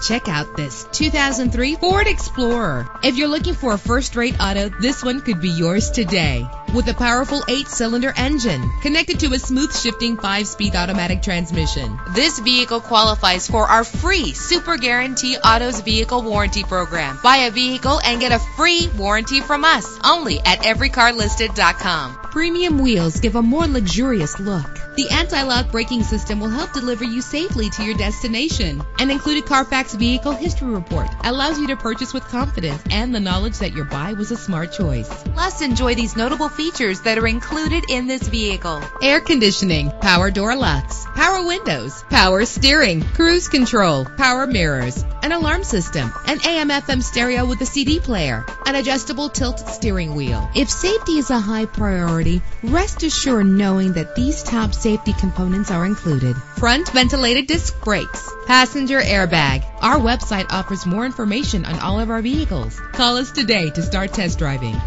Check out this 2003 Ford Explorer. If you're looking for a first-rate auto, this one could be yours today. With a powerful 8-cylinder engine connected to a smooth shifting 5-speed automatic transmission, this vehicle qualifies for our free Super Guarantee Autos Vehicle Warranty Program. Buy a vehicle and get a free warranty from us only at everycarlisted.com. Premium wheels give a more luxurious look. The anti-lock braking system will help deliver you safely to your destination. An included Carfax Vehicle History Report allows you to purchase with confidence and the knowledge that your buy was a smart choice. Plus, enjoy these notable features that are included in this vehicle: air conditioning, power door locks, power windows, power steering, cruise control, power mirrors, an alarm system, an AM/FM stereo with a CD player, an adjustable tilt steering wheel. If safety is a high priority, rest assured knowing that these top safety components are included: front ventilated disc brakes, passenger airbag. Our website offers more information on all of our vehicles. Call us today to start test driving.